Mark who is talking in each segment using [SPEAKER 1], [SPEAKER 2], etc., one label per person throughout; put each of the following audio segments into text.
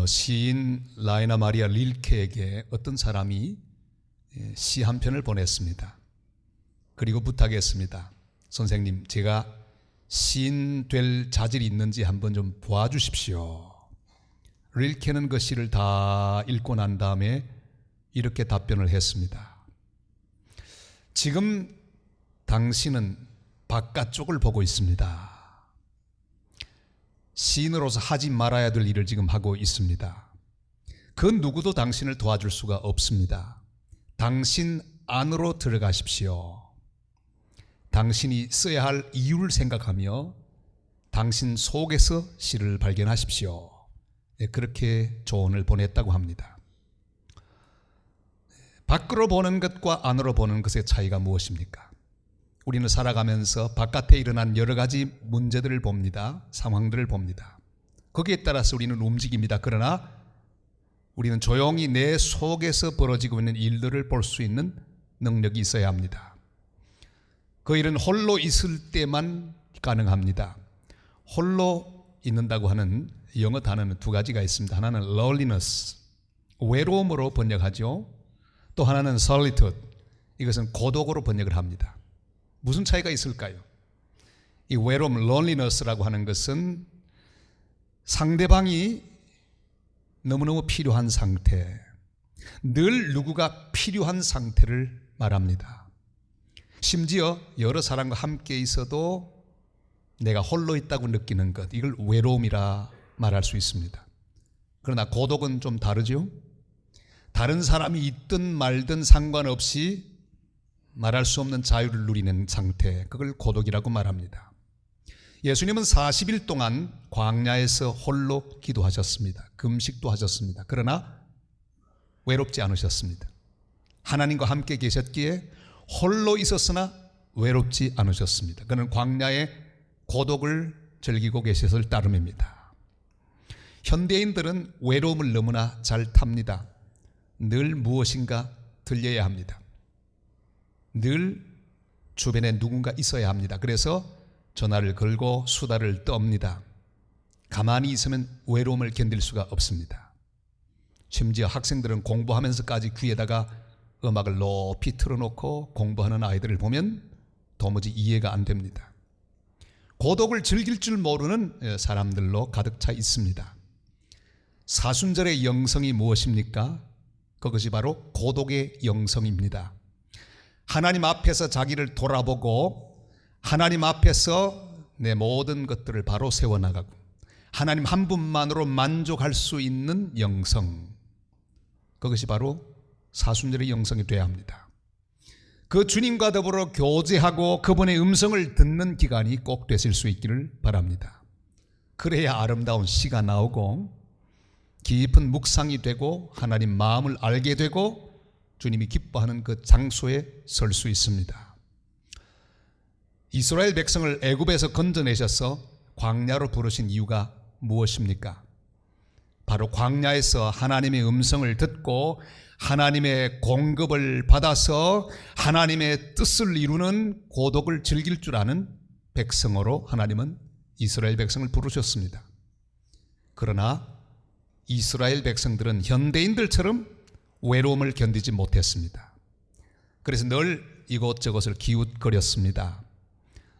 [SPEAKER 1] 시인 라이나 마리아 릴케에게 어떤 사람이 시 한 편을 보냈습니다. 그리고 부탁했습니다. 선생님, 제가 시인 될 자질이 있는지 한번 좀 봐주십시오. 릴케는 그 시를 다 읽고 난 다음에 이렇게 답변을 했습니다. 지금 당신은 바깥쪽을 보고 있습니다. 시인으로서 하지 말아야 될 일을 지금 하고 있습니다. 그 누구도 당신을 도와줄 수가 없습니다. 당신 안으로 들어가십시오. 당신이 써야 할 이유를 생각하며 당신 속에서 시를 발견하십시오. 그렇게 조언을 보냈다고 합니다. 밖으로 보는 것과 안으로 보는 것의 차이가 무엇입니까? 우리는 살아가면서 바깥에 일어난 여러 가지 문제들을 봅니다. 상황들을 봅니다. 거기에 따라서 우리는 움직입니다. 그러나 우리는 조용히 내 속에서 벌어지고 있는 일들을 볼 수 있는 능력이 있어야 합니다. 그 일은 홀로 있을 때만 가능합니다. 홀로 있는다고 하는 영어 단어는 두 가지가 있습니다. 하나는 loneliness, 외로움으로 번역하죠. 또 하나는 solitude, 이것은 고독으로 번역을 합니다. 무슨 차이가 있을까요? 이 외로움, loneliness라고 하는 것은 상대방이 너무너무 필요한 상태, 늘 누구가 필요한 상태를 말합니다. 심지어 여러 사람과 함께 있어도 내가 홀로 있다고 느끼는 것, 이걸 외로움이라 말할 수 있습니다. 그러나 고독은 좀 다르죠. 다른 사람이 있든 말든 상관없이 말할 수 없는 자유를 누리는 상태, 그걸 고독이라고 말합니다. 예수님은 40일 동안 광야에서 홀로 기도하셨습니다. 금식도 하셨습니다. 그러나 외롭지 않으셨습니다. 하나님과 함께 계셨기에 홀로 있었으나 외롭지 않으셨습니다. 그는 광야의 고독을 즐기고 계셨을 따름입니다. 현대인들은 외로움을 너무나 잘 탑니다. 늘 무엇인가 들려야 합니다. 늘 주변에 누군가 있어야 합니다. 그래서 전화를 걸고 수다를 떱니다. 가만히 있으면 외로움을 견딜 수가 없습니다. 심지어 학생들은 공부하면서까지 귀에다가 음악을 높이 틀어놓고 공부하는 아이들을 보면 도무지 이해가 안 됩니다. 고독을 즐길 줄 모르는 사람들로 가득 차 있습니다. 사순절의 영성이 무엇입니까? 그것이 바로 고독의 영성입니다. 하나님 앞에서 자기를 돌아보고 하나님 앞에서 내 모든 것들을 바로 세워나가고 하나님 한 분만으로 만족할 수 있는 영성, 그것이 바로 사순절의 영성이 되어야 합니다. 그 주님과 더불어 교제하고 그분의 음성을 듣는 기간이 꼭 되실 수 있기를 바랍니다. 그래야 아름다운 시가 나오고 깊은 묵상이 되고 하나님 마음을 알게 되고 주님이 기뻐하는 그 장소에 설 수 있습니다. 이스라엘 백성을 애굽에서 건져내셔서 광야로 부르신 이유가 무엇입니까? 바로 광야에서 하나님의 음성을 듣고 하나님의 공급을 받아서 하나님의 뜻을 이루는 고독을 즐길 줄 아는 백성으로 하나님은 이스라엘 백성을 부르셨습니다. 그러나 이스라엘 백성들은 현대인들처럼 외로움을 견디지 못했습니다. 그래서 늘 이곳저곳을 기웃거렸습니다.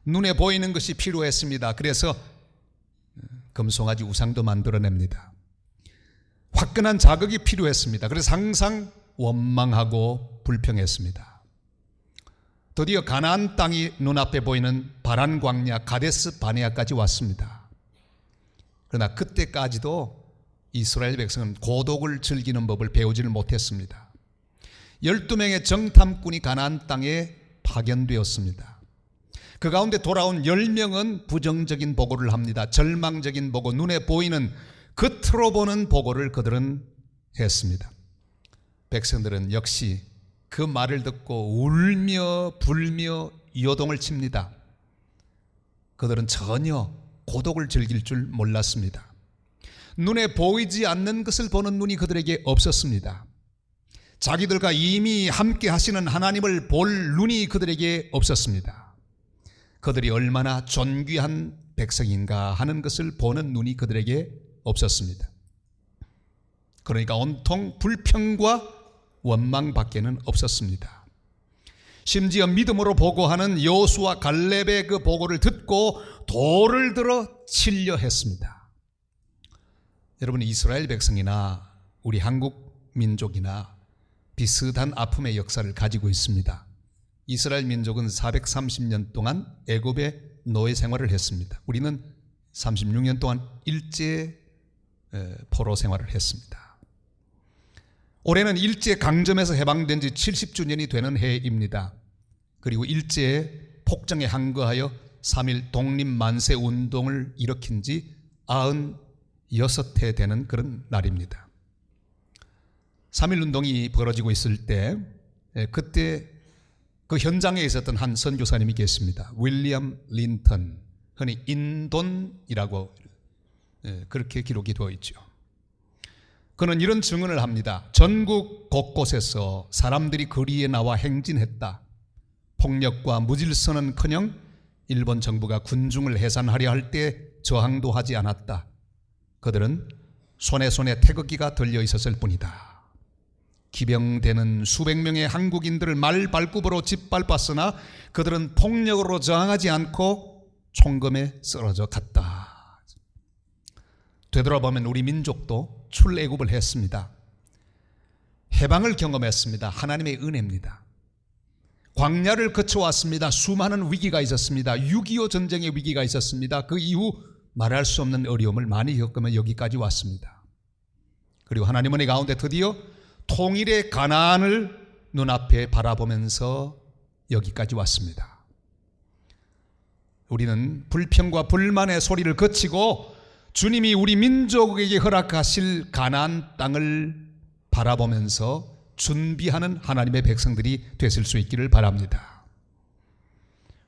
[SPEAKER 1] 눈에 보이는 것이 필요했습니다. 그래서 금송아지 우상도 만들어냅니다. 화끈한 자극이 필요했습니다. 그래서 항상 원망하고 불평했습니다. 드디어 가나안 땅이 눈앞에 보이는 바란 광야 가데스 바네아까지 왔습니다. 그러나 그때까지도 이스라엘 백성은 고독을 즐기는 법을 배우지를 못했습니다. 12명의 정탐꾼이 가나안 땅에 파견되었습니다. 그 가운데 돌아온 10명은 부정적인 보고를 합니다. 절망적인 보고, 눈에 보이는 겉으로 보는 보고를 그들은 했습니다. 백성들은 역시 그 말을 듣고 울며 불며 요동을 칩니다. 그들은 전혀 고독을 즐길 줄 몰랐습니다. 눈에 보이지 않는 것을 보는 눈이 그들에게 없었습니다. 자기들과 이미 함께 하시는 하나님을 볼 눈이 그들에게 없었습니다. 그들이 얼마나 존귀한 백성인가 하는 것을 보는 눈이 그들에게 없었습니다. 그러니까 온통 불평과 원망밖에는 없었습니다. 심지어 믿음으로 보고하는 여호수아 갈렙의 그 보고를 듣고 돌을 들어 치려 했습니다. 여러분, 이스라엘 백성이나 우리 한국 민족이나 비슷한 아픔의 역사를 가지고 있습니다. 이스라엘 민족은 430년 동안 애굽의 노예 생활을 했습니다. 우리는 36년 동안 일제 포로 생활을 했습니다. 올해는 일제 강점에서 해방된 지 70주년이 되는 해입니다. 그리고 일제의 폭정에 항거하여 3.1 독립만세 운동을 일으킨 지 96해 되는 그런 날입니다. 3.1 운동이 벌어지고 있을 때 그때 그 현장에 있었던 한 선교사님이 계십니다. 윌리엄 린턴, 흔히 인돈이라고 그렇게 기록이 되어 있죠. 그는 이런 증언을 합니다. 전국 곳곳에서 사람들이 거리에 나와 행진했다. 폭력과 무질서는커녕 일본 정부가 군중을 해산하려 할 때 저항도 하지 않았다. 그들은 손에 태극기가 들려 있었을 뿐이다. 기병대는 수백 명의 한국인들을 말발굽으로 짓밟았으나 그들은 폭력으로 저항하지 않고 총검에 쓰러져 갔다. 되돌아보면 우리 민족도 출애굽을 했습니다. 해방을 경험했습니다. 하나님의 은혜입니다. 광야를 거쳐왔습니다. 수많은 위기가 있었습니다. 6.25 전쟁의 위기가 있었습니다. 그 이후 말할 수 없는 어려움을 많이 겪으며 여기까지 왔습니다. 그리고 하나님 은혜 가운데 드디어 통일의 가나안을 눈앞에 바라보면서 여기까지 왔습니다. 우리는 불평과 불만의 소리를 거치고 주님이 우리 민족에게 허락하실 가나안 땅을 바라보면서 준비하는 하나님의 백성들이 되실 수 있기를 바랍니다.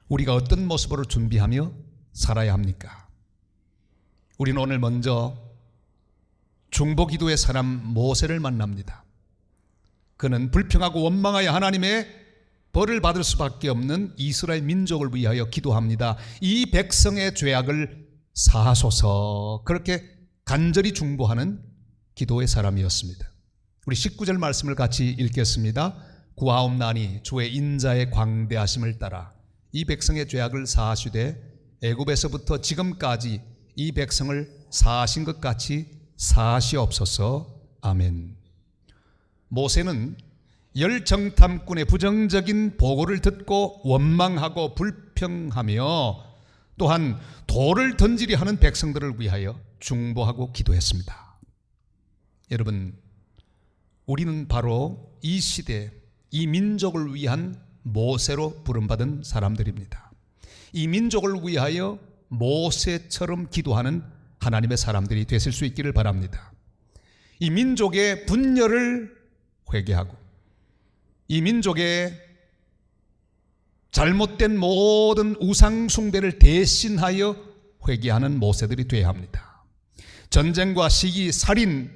[SPEAKER 1] 우리가 어떤 모습으로 준비하며 살아야 합니까? 우리는 오늘 먼저 중보기도의 사람 모세를 만납니다. 그는 불평하고 원망하여 하나님의 벌을 받을 수밖에 없는 이스라엘 민족을 위하여 기도합니다. 이 백성의 죄악을 사하소서, 그렇게 간절히 중보하는 기도의 사람이었습니다. 우리 19절 말씀을 같이 읽겠습니다. 구하옵나니 주의 인자의 광대하심을 따라 이 백성의 죄악을 사하시되 애굽에서부터 지금까지 이 백성을 사하신 것 같이 사하시옵소서. 아멘. 모세는 열정탐꾼의 부정적인 보고를 듣고 원망하고 불평하며 또한 돌을 던지려 하는 백성들을 위하여 중보하고 기도했습니다. 여러분, 우리는 바로 이 시대, 이 민족을 위한 모세로 부름받은 사람들입니다. 이 민족을 위하여 모세처럼 기도하는 하나님의 사람들이 되실 수 있기를 바랍니다. 이 민족의 분열을 회개하고 이 민족의 잘못된 모든 우상 숭배를 대신하여 회개하는 모세들이 되어야 합니다. 전쟁과 시기, 살인,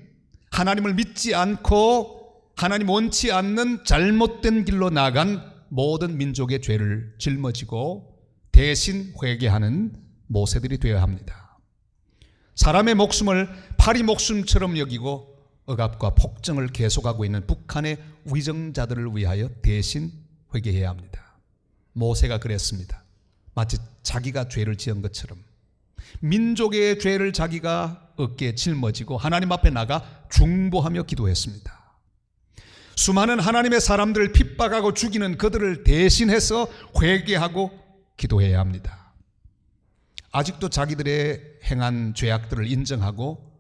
[SPEAKER 1] 하나님을 믿지 않고 하나님 원치 않는 잘못된 길로 나간 모든 민족의 죄를 짊어지고 대신 회개하는 모세들이 되어야 합니다. 사람의 목숨을 파리 목숨처럼 여기고 억압과 폭정을 계속하고 있는 북한의 위정자들을 위하여 대신 회개해야 합니다. 모세가 그랬습니다. 마치 자기가 죄를 지은 것처럼 민족의 죄를 자기가 어깨에 짊어지고 하나님 앞에 나가 중보하며 기도했습니다. 수많은 하나님의 사람들을 핍박하고 죽이는 그들을 대신해서 회개하고 기도해야 합니다. 아직도 자기들의 행한 죄악들을 인정하고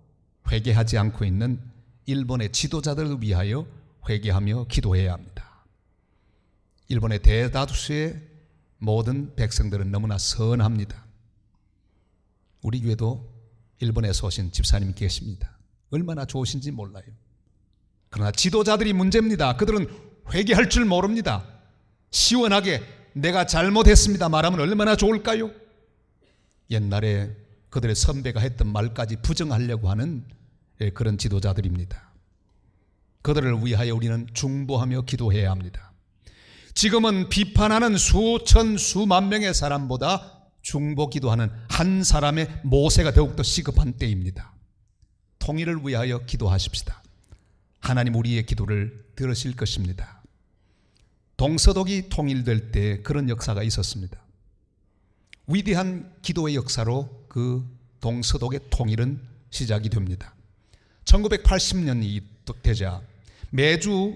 [SPEAKER 1] 회개하지 않고 있는 일본의 지도자들을 위하여 회개하며 기도해야 합니다. 일본의 대다수의 모든 백성들은 너무나 선합니다. 우리 교회도 일본에서 오신 집사님이 계십니다. 얼마나 좋으신지 몰라요. 그러나 지도자들이 문제입니다. 그들은 회개할 줄 모릅니다. 시원하게 내가 잘못했습니다 말하면 얼마나 좋을까요? 옛날에 그들의 선배가 했던 말까지 부정하려고 하는 그런 지도자들입니다. 그들을 위하여 우리는 중보하며 기도해야 합니다. 지금은 비판하는 수천 수만 명의 사람보다 중보 기도하는 한 사람의 모세가 더욱더 시급한 때입니다. 통일을 위하여 기도하십시다. 하나님 우리의 기도를 들으실 것입니다. 동서독이 통일될 때 그런 역사가 있었습니다. 위대한 기도의 역사로 그 동서독의 통일은 시작이 됩니다. 1980년이 되자 매주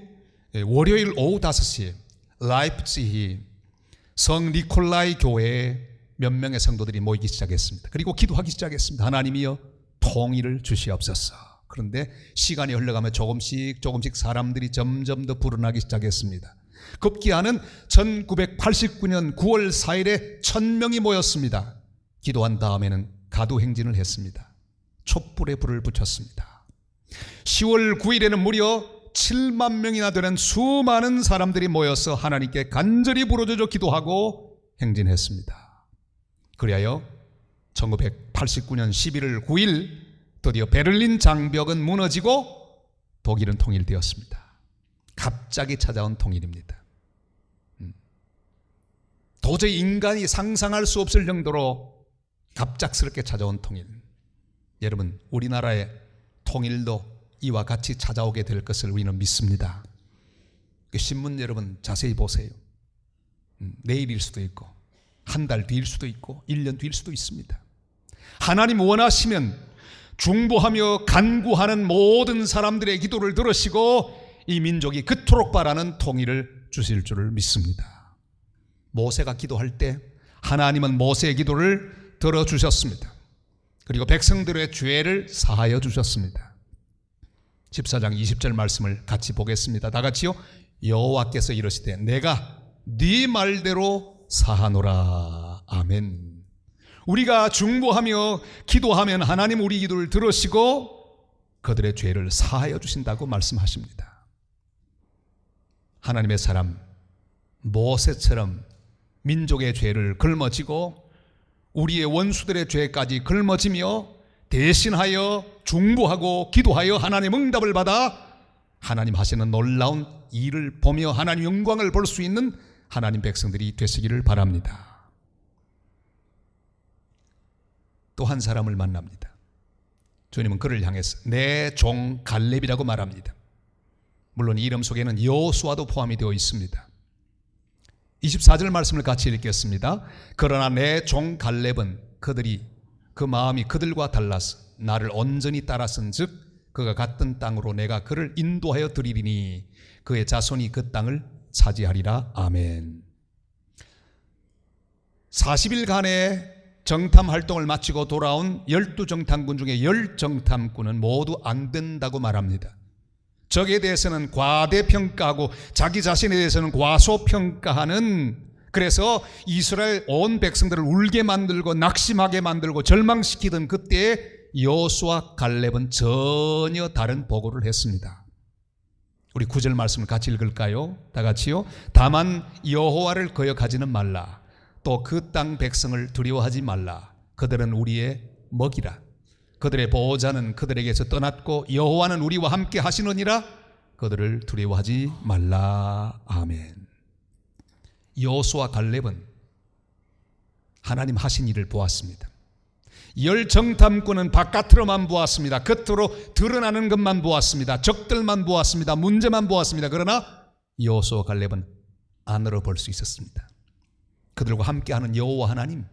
[SPEAKER 1] 월요일 오후 5시에 라이프치히 성 니콜라이 교회에 몇 명의 성도들이 모이기 시작했습니다. 그리고 기도하기 시작했습니다. 하나님이여 통일을 주시옵소서. 그런데 시간이 흘러가며 조금씩 사람들이 점점 더 불어나기 시작했습니다. 급기야는 1989년 9월 4일에 1000명이 모였습니다. 기도한 다음에는 가두행진을 했습니다. 촛불에 불을 붙였습니다. 10월 9일에는 무려 7만 명이나 되는 수많은 사람들이 모여서 하나님께 간절히 부르짖어 기도하고 행진했습니다. 그리하여 1989년 11월 9일 드디어 베를린 장벽은 무너지고 독일은 통일되었습니다. 갑자기 찾아온 통일입니다. 도저히 인간이 상상할 수 없을 정도로 갑작스럽게 찾아온 통일. 여러분, 우리나라의 통일도 이와 같이 찾아오게 될 것을 우리는 믿습니다. 신문 여러분 자세히 보세요. 내일일 수도 있고 한 달 뒤일 수도 있고 1년 뒤일 수도 있습니다. 하나님 원하시면 중보하며 간구하는 모든 사람들의 기도를 들으시고 이 민족이 그토록 바라는 통일을 주실 줄을 믿습니다. 모세가 기도할 때 하나님은 모세의 기도를 들어주셨습니다. 그리고 백성들의 죄를 사하여 주셨습니다. 14장 20절 말씀을 같이 보겠습니다. 다 같이요. 여호와께서 이르시되 내가 네 말대로 사하노라. 아멘. 우리가 중보하며 기도하면 하나님 우리 기도를 들으시고 그들의 죄를 사하여 주신다고 말씀하십니다. 하나님의 사람 모세처럼 민족의 죄를 걸머지고 우리의 원수들의 죄까지 걸머지며 대신하여 중보하고 기도하여 하나님 응답을 받아 하나님 하시는 놀라운 일을 보며 하나님 영광을 볼 수 있는 하나님 백성들이 되시기를 바랍니다. 또 한 사람을 만납니다. 주님은 그를 향해서 내 종 갈렙이라고 말합니다. 물론 이 이름 속에는 여호수아도 포함이 되어 있습니다. 24절 말씀을 같이 읽겠습니다. 그러나 내 종 갈렙은 그 마음이 그들과 달라서 나를 온전히 따랐은 즉 그가 갔던 땅으로 내가 그를 인도하여 드리리니 그의 자손이 그 땅을 차지하리라. 아멘. 40일간의 정탐 활동을 마치고 돌아온 12정탐꾼 중에 10정탐꾼은 모두 안 된다고 말합니다. 적에 대해서는 과대평가하고 자기 자신에 대해서는 과소평가하는, 그래서 이스라엘 온 백성들을 울게 만들고 낙심하게 만들고 절망시키던 그때에 여호수아 갈렙은 전혀 다른 보고를 했습니다. 우리 9절 말씀을 같이 읽을까요? 다 같이요. 다만 여호와를 거역하지는 말라. 또 그 땅 백성을 두려워하지 말라. 그들은 우리의 먹이라. 그들의 보호자는 그들에게서 떠났고 여호와는 우리와 함께 하시느니라. 그들을 두려워하지 말라. 아멘. 여호수아 갈렙은 하나님 하신 일을 보았습니다. 10정탐꾼은 바깥으로만 보았습니다. 겉으로 드러나는 것만 보았습니다. 적들만 보았습니다. 문제만 보았습니다. 그러나 여호수아 갈렙은 안으로 볼 수 있었습니다. 그들과 함께하는 여호와 하나님,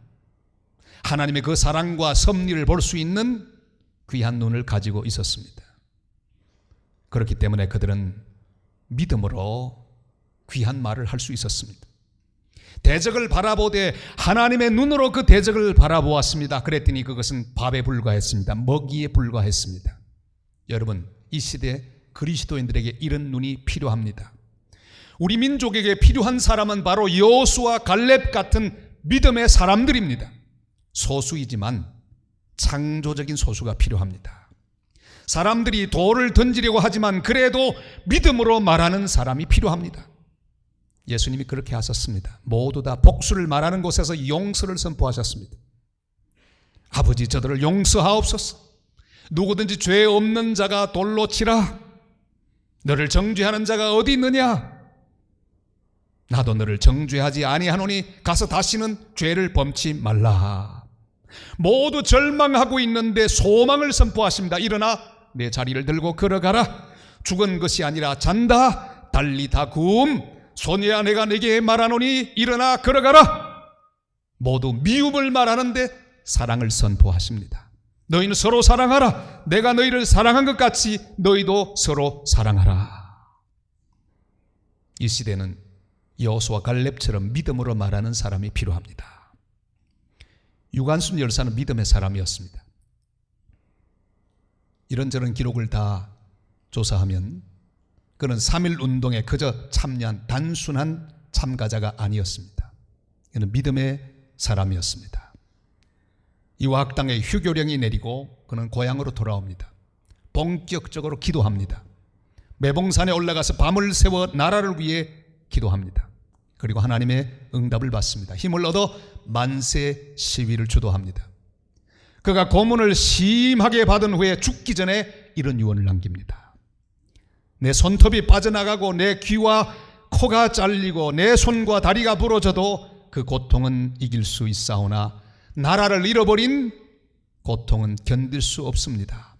[SPEAKER 1] 하나님의 그 사랑과 섭리를 볼 수 있는 귀한 눈을 가지고 있었습니다. 그렇기 때문에 그들은 믿음으로 귀한 말을 할 수 있었습니다. 대적을 바라보되 하나님의 눈으로 그 대적을 바라보았습니다. 그랬더니 그것은 밥에 불과했습니다. 먹이에 불과했습니다. 여러분, 이 시대 그리스도인들에게 이런 눈이 필요합니다. 우리 민족에게 필요한 사람은 바로 여호수아 갈렙 같은 믿음의 사람들입니다. 소수이지만 창조적인 소수가 필요합니다. 사람들이 돌을 던지려고 하지만 그래도 믿음으로 말하는 사람이 필요합니다. 예수님이 그렇게 하셨습니다. 모두 다 복수를 말하는 곳에서 용서를 선포하셨습니다. 아버지, 저들을 용서하옵소서. 누구든지 죄 없는 자가 돌로 치라. 너를 정죄하는 자가 어디 있느냐? 나도 너를 정죄하지 아니하노니 가서 다시는 죄를 범치 말라. 모두 절망하고 있는데 소망을 선포하십니다. 일어나 내 자리를 들고 걸어가라. 죽은 것이 아니라 잔다. 달리 다 구움. 소녀야, 내가 네게 말하노니 일어나 걸어가라. 모두 미움을 말하는데 사랑을 선포하십니다. 너희는 서로 사랑하라. 내가 너희를 사랑한 것 같이 너희도 서로 사랑하라. 이 시대는 여호수아 갈렙처럼 믿음으로 말하는 사람이 필요합니다. 유관순 열사는 믿음의 사람이었습니다. 이런저런 기록을 다 조사하면 그는 3.1 운동에 그저 참여한 단순한 참가자가 아니었습니다. 그는 믿음의 사람이었습니다. 이화학 당에 휴교령이 내리고 그는 고향으로 돌아옵니다. 본격적으로 기도합니다. 매봉산에 올라가서 밤을 새워 나라를 위해 기도합니다. 그리고 하나님의 응답을 받습니다. 힘을 얻어 만세 시위를 주도합니다. 그가 고문을 심하게 받은 후에 죽기 전에 이런 유언을 남깁니다. 내 손톱이 빠져나가고 내 귀와 코가 잘리고 내 손과 다리가 부러져도 그 고통은 이길 수 있사오나 나라를 잃어버린 고통은 견딜 수 없습니다.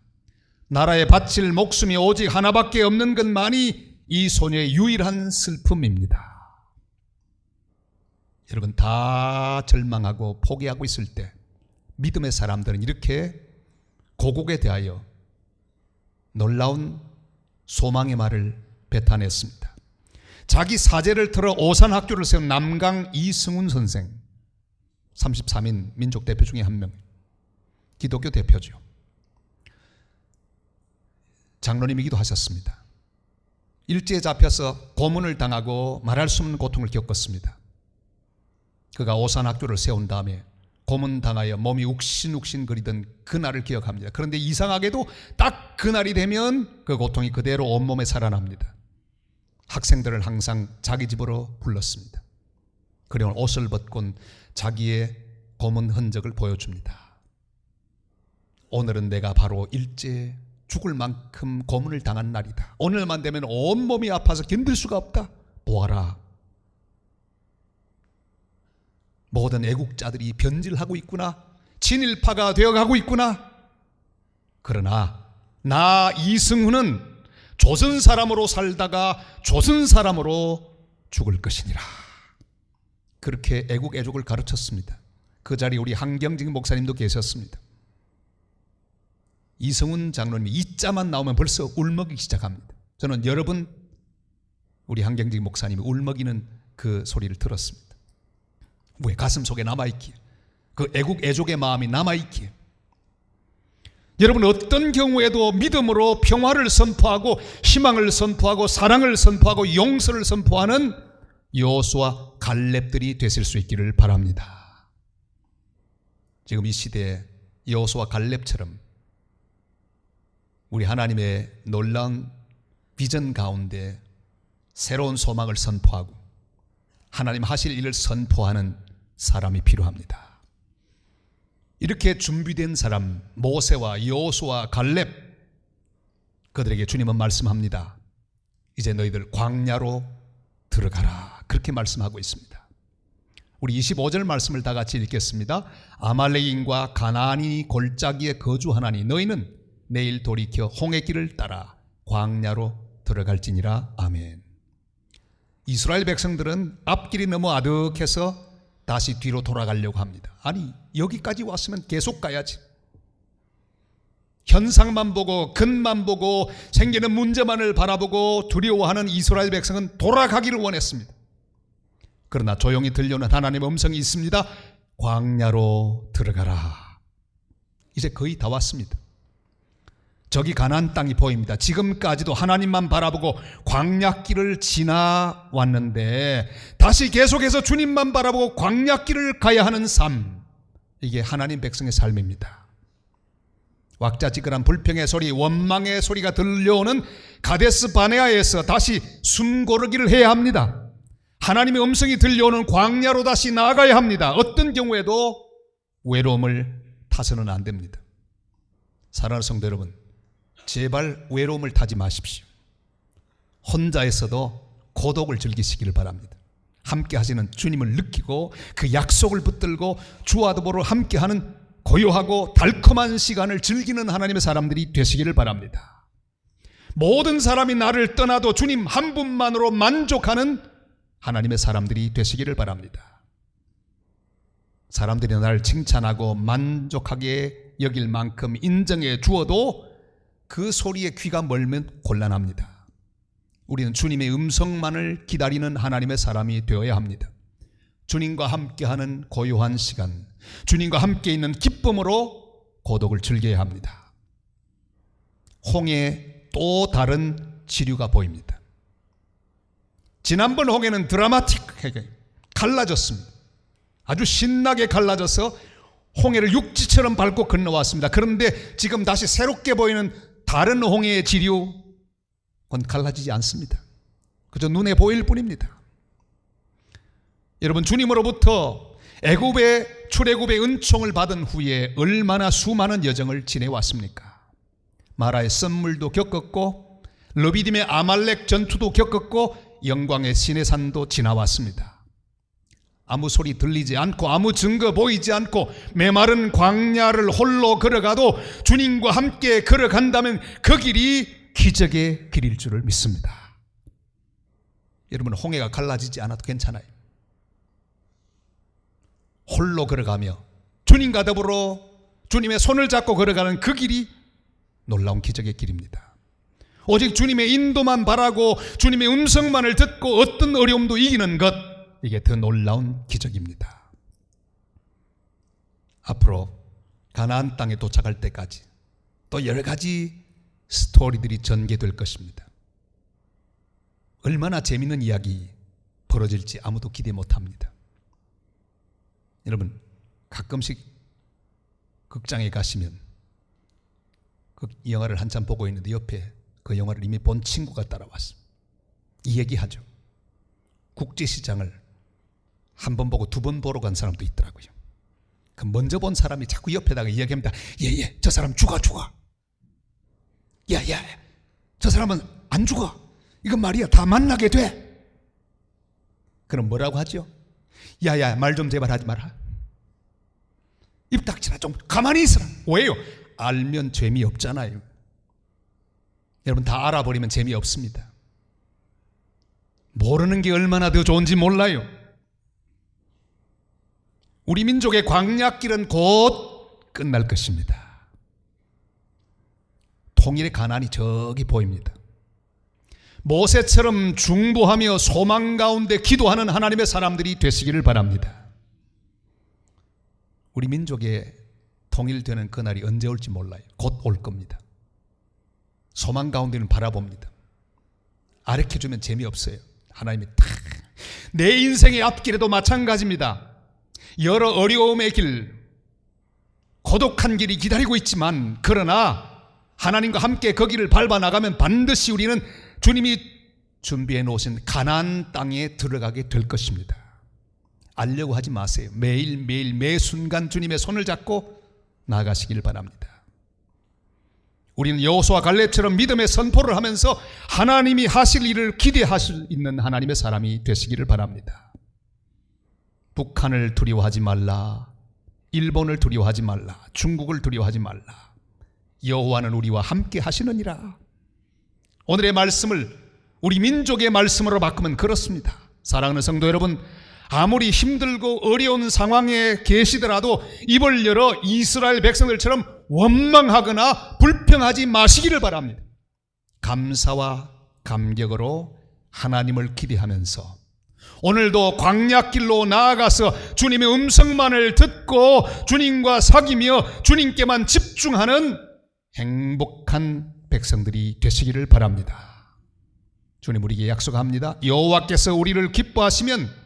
[SPEAKER 1] 나라에 바칠 목숨이 오직 하나밖에 없는 것만이 이 소녀의 유일한 슬픔입니다. 여러분, 다 절망하고 포기하고 있을 때 믿음의 사람들은 이렇게 고국에 대하여 놀라운 소망의 말을 뱉어냈습니다. 자기 사제를 틀어 오산학교를 세운 남강 이승훈 선생, 33인 민족 대표 중에 한 명, 기독교 대표죠. 장로님이기도 하셨습니다. 일제에 잡혀서 고문을 당하고 말할 수 없는 고통을 겪었습니다. 그가 오산학교를 세운 다음에 고문당하여 몸이 욱신욱신거리던 그날을 기억합니다. 그런데 이상하게도 딱 그날이 되면 그 고통이 그대로 온몸에 살아납니다. 학생들을 항상 자기 집으로 불렀습니다. 그리고 옷을 벗고 자기의 고문 흔적을 보여줍니다. 오늘은 내가 바로 일제에 죽을 만큼 고문을 당한 날이다. 오늘만 되면 온몸이 아파서 견딜 수가 없다. 보아라, 모든 애국자들이 변질하고 있구나. 친일파가 되어가고 있구나. 그러나 나 이승훈은 조선 사람으로 살다가 조선 사람으로 죽을 것이니라. 그렇게 애국 애족을 가르쳤습니다. 그 자리에 우리 한경직 목사님도 계셨습니다. 이승훈 장로님이 이 자만 나오면 벌써 울먹이기 시작합니다. 저는 여러분, 우리 한경직 목사님이 울먹이는 그 소리를 들었습니다. 왜? 가슴 속에 남아있기에, 그 애국 애족의 마음이 남아있기에. 여러분, 어떤 경우에도 믿음으로 평화를 선포하고 희망을 선포하고 사랑을 선포하고 용서를 선포하는 여호수아 갈렙들이 되실 수 있기를 바랍니다. 지금 이 시대에 여호수아 갈렙처럼 우리 하나님의 놀라운 비전 가운데 새로운 소망을 선포하고 하나님 하실 일을 선포하는 사람이 필요합니다. 이렇게 준비된 사람, 모세와 여호수아, 갈렙, 그들에게 주님은 말씀합니다. 이제 너희들 광야로 들어가라. 그렇게 말씀하고 있습니다. 우리 25절 말씀을 다 같이 읽겠습니다. 아말렉인과 가나안이 골짜기에 거주하나니 너희는 내일 돌이켜 홍해길을 따라 광야로 들어갈지니라. 아멘. 이스라엘 백성들은 앞길이 너무 아득해서 다시 뒤로 돌아가려고 합니다. 아니, 여기까지 왔으면 계속 가야지. 현상만 보고 근만 보고 생기는 문제만을 바라보고 두려워하는 이스라엘 백성은 돌아가기를 원했습니다. 그러나 조용히 들려오는 하나님의 음성이 있습니다. 광야로 들어가라. 이제 거의 다 왔습니다. 저기 가나안 땅이 보입니다. 지금까지도 하나님만 바라보고 광야길을 지나왔는데 다시 계속해서 주님만 바라보고 광야길을 가야 하는 삶, 이게 하나님 백성의 삶입니다. 왁자지껄한 불평의 소리, 원망의 소리가 들려오는 가데스 바네아에서 다시 숨 고르기를 해야 합니다. 하나님의 음성이 들려오는 광야로 다시 나아가야 합니다. 어떤 경우에도 외로움을 타서는 안 됩니다. 사랑하는 성도 여러분, 제발 외로움을 타지 마십시오. 혼자에서도 고독을 즐기시기를 바랍니다. 함께 하시는 주님을 느끼고 그 약속을 붙들고 주와 더불어 함께하는 고요하고 달콤한 시간을 즐기는 하나님의 사람들이 되시기를 바랍니다. 모든 사람이 나를 떠나도 주님 한 분만으로 만족하는 하나님의 사람들이 되시기를 바랍니다. 사람들이 나를 칭찬하고 만족하게 여길 만큼 인정해 주어도 그 소리에 귀가 멀면 곤란합니다. 우리는 주님의 음성만을 기다리는 하나님의 사람이 되어야 합니다. 주님과 함께하는 고요한 시간, 주님과 함께 있는 기쁨으로 고독을 즐겨야 합니다. 홍해에 또 다른 지류가 보입니다. 지난번 홍해는 드라마틱하게 갈라졌습니다. 아주 신나게 갈라져서 홍해를 육지처럼 밟고 건너왔습니다. 그런데 지금 다시 새롭게 보이는 다른 홍해의 지류, 그건 갈라지지 않습니다. 그저 눈에 보일 뿐입니다. 여러분, 주님으로부터 출애굽의 은총을 받은 후에 얼마나 수많은 여정을 지내왔습니까? 마라의 썸물도 겪었고 르비딤의 아말렉 전투도 겪었고 영광의 시내산도 지나왔습니다. 아무 소리 들리지 않고 아무 증거 보이지 않고 메마른 광야를 홀로 걸어가도 주님과 함께 걸어간다면 그 길이 기적의 길일 줄을 믿습니다. 여러분, 홍해가 갈라지지 않아도 괜찮아요. 홀로 걸어가며 주님과 더불어 주님의 손을 잡고 걸어가는 그 길이 놀라운 기적의 길입니다. 오직 주님의 인도만 바라고 주님의 음성만을 듣고 어떤 어려움도 이기는 것, 이게 더 놀라운 기적입니다. 앞으로 가나안 땅에 도착할 때까지 또 여러 가지 스토리들이 전개될 것입니다. 얼마나 재미있는 이야기 벌어질지 아무도 기대 못합니다. 여러분, 가끔씩 극장에 가시면 그 영화를 한참 보고 있는데 옆에 그 영화를 이미 본 친구가 따라왔습니다. 이 얘기하죠. 국제시장을 한 번 보고 두 번 보러 간 사람도 있더라고요. 그 먼저 본 사람이 자꾸 옆에다가 이야기합니다. 예, 저 사람 죽어. 야, 저 사람은 안 죽어. 이건 말이야, 다 만나게 돼. 그럼 뭐라고 하죠? 야, 말 좀 제발 하지 마라. 입 닥치라, 좀 가만히 있어라. 왜요? 알면 재미없잖아요. 여러분, 다 알아버리면 재미없습니다. 모르는 게 얼마나 더 좋은지 몰라요. 우리 민족의 광야길은 곧 끝날 것입니다. 통일의 가난이 저기 보입니다. 모세처럼 중보하며 소망 가운데 기도하는 하나님의 사람들이 되시기를 바랍니다. 우리 민족의 통일되는 그날이 언제 올지 몰라요. 곧 올 겁니다. 소망 가운데는 바라봅니다. 아르켜주면 재미없어요. 하나님이 다, 내 인생의 앞길에도 마찬가지입니다. 여러 어려움의 길, 고독한 길이 기다리고 있지만, 그러나 하나님과 함께 그 길을 밟아 나가면 반드시 우리는 주님이 준비해 놓으신 가나안 땅에 들어가게 될 것입니다. 알려고 하지 마세요. 매일매일 매 순간 주님의 손을 잡고 나아가시길 바랍니다. 우리는 여호수아 갈렙처럼 믿음의 선포를 하면서 하나님이 하실 일을 기대할 수 있는 하나님의 사람이 되시기를 바랍니다. 북한을 두려워하지 말라, 일본을 두려워하지 말라, 중국을 두려워하지 말라. 여호와는 우리와 함께 하시느니라. 오늘의 말씀을 우리 민족의 말씀으로 바꾸면 그렇습니다. 사랑하는 성도 여러분, 아무리 힘들고 어려운 상황에 계시더라도 입을 열어 이스라엘 백성들처럼 원망하거나 불평하지 마시기를 바랍니다. 감사와 감격으로 하나님을 기대하면서 오늘도 광야길로 나아가서 주님의 음성만을 듣고 주님과 사귀며 주님께만 집중하는 행복한 백성들이 되시기를 바랍니다. 주님 우리에게 약속합니다. 여호와께서 우리를 기뻐하시면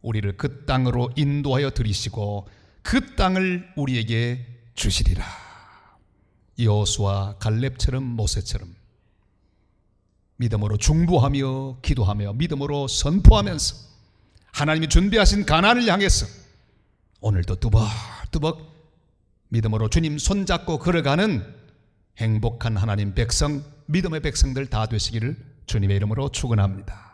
[SPEAKER 1] 우리를 그 땅으로 인도하여 들이시고 그 땅을 우리에게 주시리라. 여호수아 갈렙처럼 모세처럼 믿음으로 중보하며 기도하며 믿음으로 선포하면서 하나님이 준비하신 가나안을 향해서 오늘도 뚜벅뚜벅 믿음으로 주님 손잡고 걸어가는 행복한 하나님 백성, 믿음의 백성들 다 되시기를 주님의 이름으로 축원합니다.